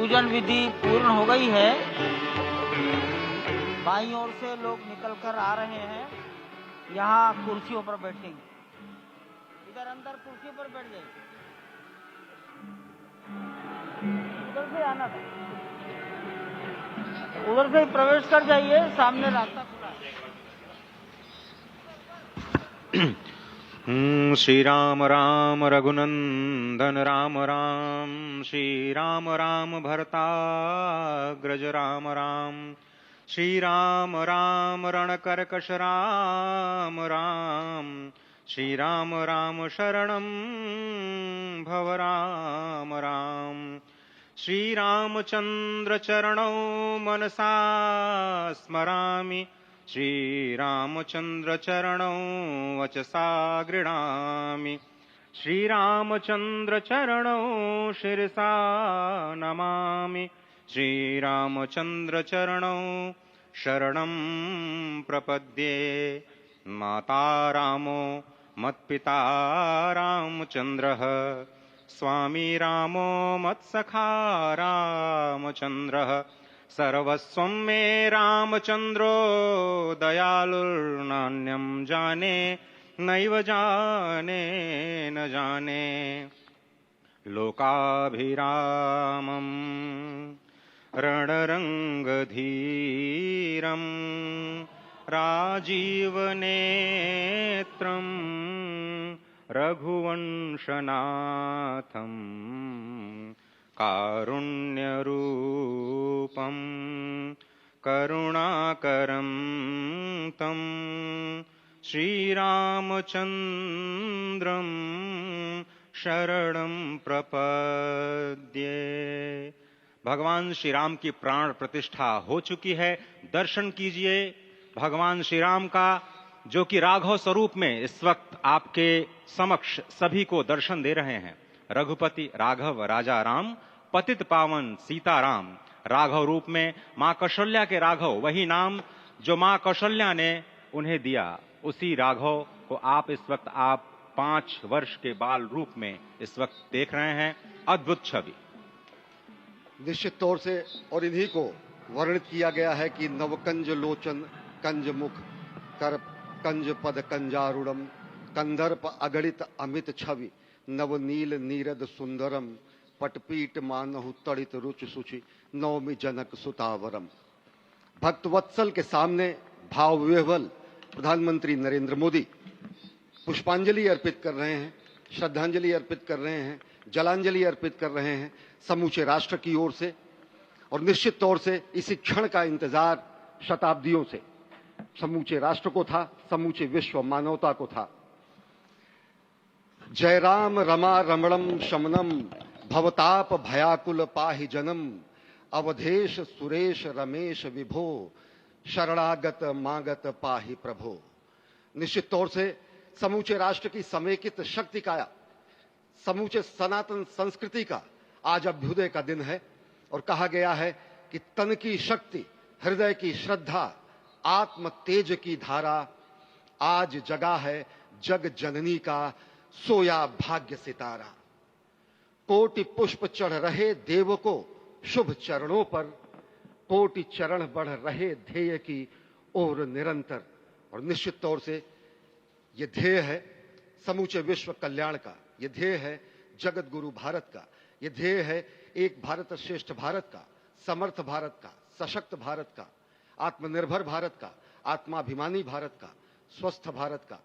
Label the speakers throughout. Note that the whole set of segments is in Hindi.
Speaker 1: पूजन विधि पूर्ण हो गई है। बाईं ओर से लोग निकलकर आ रहे हैं, यहाँ कुर्सियों पर बैठेंगे। इधर अंदर कुर्सियों पर बैठ जाइए, उधर से आना था, उधर से प्रवेश कर जाइए, सामने रास्ता खुला है।
Speaker 2: श्री राम राम रघुनंदन राम राम, श्री राम राम भरताग्रज राम राम, श्री राम राम रणकर्कश राम राम, श्री राम राम शरणं भव राम राम, श्री रामचंद्र चरणौ मनसा स्मरामि, श्री रामचंद्र चरणौ वचसा गृह्णामि, श्री रामचंद्र चरणौ शिरसा नमामि, श्री रामचंद्र चरणौ शरणं प्रपद्ये। माता रामो मत्पिता रामचंद्रः, स्वामी रामो मत्सखा रामचंद्रः, सर्वस्वं मे रामचंद्रो दयालुर्नान्यं जाने नैव जाने न जाने। लोकाभिरामं रणरंगधीरं राजीवनेत्रं रघुवंशनाथं कारुण्यरूपं करुणाकरं तं श्रीरामचन्द्रं शरणं प्रपद्ये। भगवान श्री राम की प्राण प्रतिष्ठा हो चुकी है। दर्शन कीजिए भगवान श्री राम का, जो कि राघव स्वरूप में इस वक्त आपके समक्ष सभी को दर्शन दे रहे हैं। रघुपति राघव राजा राम, पतित पावन सीताराम। राघव रूप में मां कौशल्या के राघव, वही नाम जो मां कौशल्या ने उन्हें दिया, उसी राघव को आप इस वक्त 5 वर्ष के बाल रूप में इस वक्त देख रहे हैं। अद्भुत छवि।
Speaker 3: निश्चित तौर से और इन्हीं को वर्णित किया गया है कि नवकंज लोचन कंज मुख कर कंज पद कंजारुणम, कंदर्प अगणित अमित छवि नवनील नीरद सुंदरम, पटपीट मानहु तड़ित रुचि सुचि नवमी जनक सुतावरम। भक्तवत्सल के सामने भाव विह्वल प्रधानमंत्री नरेंद्र मोदी पुष्पांजलि अर्पित कर रहे हैं, श्रद्धांजलि अर्पित कर रहे हैं, जलांजलि अर्पित कर रहे हैं समूचे राष्ट्र की ओर से। और निश्चित तौर से इसी क्षण का इंतजार शताब्दियों से समूचे राष्ट्र को था, समूचे विश्व मानवता को था। जय राम रमा रमणम शमनम, भवताप भयाकुल पाहि जनम, अवधेश सुरेश रमेश विभो, शरणागत मागत पाहि प्रभो। निश्चित तौर से समूचे राष्ट्र की समेकित शक्ति का, समूचे सनातन संस्कृति का आज अभ्युदय का दिन है। और कहा गया है कि तन की शक्ति, हृदय की श्रद्धा, आत्म तेज की धारा आज जगा है जग जननी का सोया भाग्य सितारा। कोटि पुष्प चढ़ रहे देव को शुभ चरणों पर, कोटि चरण बढ़ रहे ध्येय की ओर निरंतर। और निश्चित तौर से यह ध्येय है समूचे विश्व कल्याण का, यह ध्येय है जगत गुरु भारत का, यह ध्येय है एक भारत श्रेष्ठ भारत का, समर्थ भारत का, सशक्त भारत का, आत्मनिर्भर भारत का, आत्माभिमानी भारत का, स्वस्थ भारत का,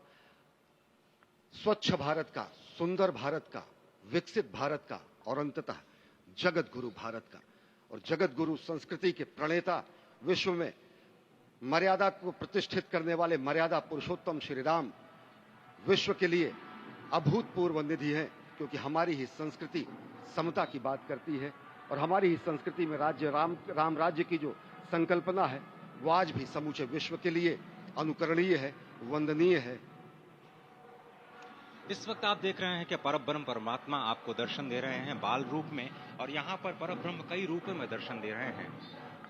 Speaker 3: स्वच्छ भारत का, सुंदर भारत का, विकसित भारत का और अंततः जगत गुरु भारत का। और जगत गुरु संस्कृति के प्रणेता, विश्व में मर्यादा को प्रतिष्ठित करने वाले मर्यादा पुरुषोत्तम श्री राम विश्व के लिए अभूतपूर्व निधि है, क्योंकि हमारी ही संस्कृति समता की बात करती है और हमारी ही संस्कृति में राज्य राम राज्य की जो संकल्पना है वो आज भी समूचे विश्व के लिए अनुकरणीय है, वंदनीय है।
Speaker 2: इस वक्त आप देख रहे हैं कि परब्रह्म परमात्मा आपको दर्शन दे रहे हैं बाल रूप में, और यहाँ पर परब्रह्म कई रूपों में दर्शन दे रहे हैं।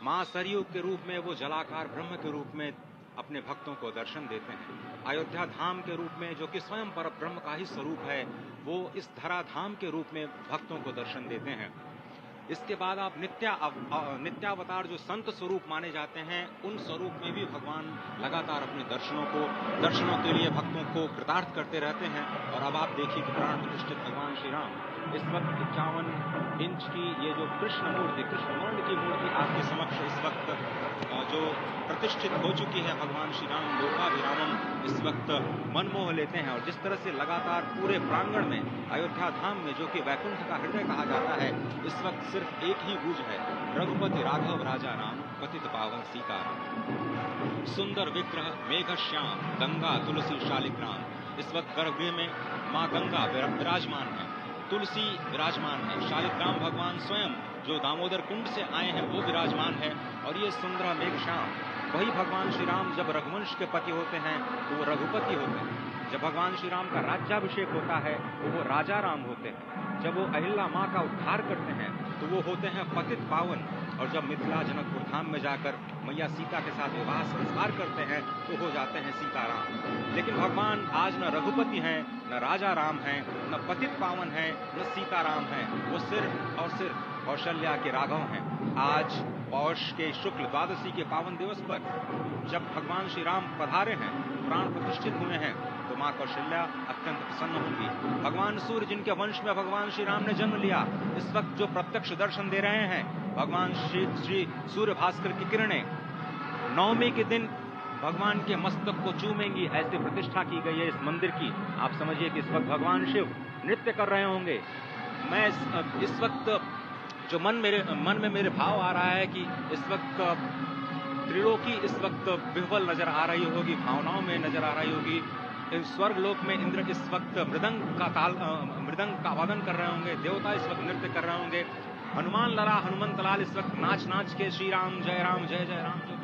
Speaker 2: मां सरयू के रूप में वो जलाकार ब्रह्म के रूप में अपने भक्तों को दर्शन देते हैं। अयोध्या धाम के रूप में, जो कि स्वयं परब्रह्म का ही स्वरूप है, वो इस धरा धाम के रूप में भक्तों को दर्शन देते हैं। इसके बाद आप नित्यावतार जो संत स्वरूप माने जाते हैं, उन स्वरूप में भी भगवान लगातार अपने दर्शनों के लिए भक्तों को कृतार्थ करते रहते हैं। और अब आप देखिए कि प्राण प्रतिष्ठित भगवान श्री राम इस वक्त 51 इंच की ये जो कृष्ण वर्ण की मूर्ति आपके समक्ष इस वक्त जो प्रतिष्ठित हो चुकी है, भगवान श्री राम लोकाभिरामम इस वक्त मनमोह लेते हैं। और जिस तरह से लगातार पूरे प्रांगण में, अयोध्या धाम में, जो कि वैकुंठ का हृदय कहा जाता है, इस वक्त सिर्फ एक ही गूंज है, रघुपति राघव राजा राम पतित पावन सीताराम। सुंदर विग्रह मेघ श्याम गंगा तुलसी शालिग्राम। इस वक्त गर्भगृह में माँ गंगा विराजमान है, तुलसी विराजमान है, शालिग्राम भगवान स्वयं जो दामोदर कुंड से आए हैं वो विराजमान है। और ये सुंदर मेघ श्याम, वही भगवान श्री राम जब रघुवंश के पति होते हैं तो वो रघुपति होते हैं, जब भगवान श्री राम का राज्याभिषेक होता है तो वो राजा राम होते हैं, जब वो अहिल्या माँ का उद्धार करते हैं तो वो होते हैं पतित पावन, और जब मिथिला जनकपुर धाम में जाकर मैया सीता के साथ विवाह संस्कार करते हैं तो हो जाते हैं सीताराम। लेकिन भगवान आज न रघुपति हैं, न राजा राम हैं, न पतित पावन हैं, न सीताराम हैं, वो सिर्फ और सिर्फ कौशल्या के राघव हैं। आज पौष के शुक्ल द्वादशी के पावन दिवस पर जब भगवान श्री राम पधारे हैं, प्राण प्रतिष्ठित हुए हैं, तो माँ कौशल्या अत्यंत प्रसन्न होंगी। भगवान सूर्य जिनके वंश में भगवान श्री राम ने जन्म लिया, इस वक्त जो प्रत्यक्ष दर्शन दे रहे हैं, भगवान श्री सूर्य भास्कर की किरणें नवमी के दिन भगवान के मस्तक को चूमेंगी, ऐसी प्रतिष्ठा की गई है इस मंदिर की। आप समझिए कि इस वक्त भगवान शिव नृत्य कर रहे होंगे। मैं इस वक्त जो मन में मेरे भाव आ रहा है कि इस वक्त त्रिलोकी इस वक्त विह्वल नजर आ रही होगी, भावनाओं में नजर आ रही होगी। स्वर्ग लोक में इंद्र इस वक्त मृदंग का वादन कर रहे होंगे, देवता इस वक्त नृत्य कर रहे होंगे, हनुमान लाल इस वक्त नाच के श्री राम जय जय राम जो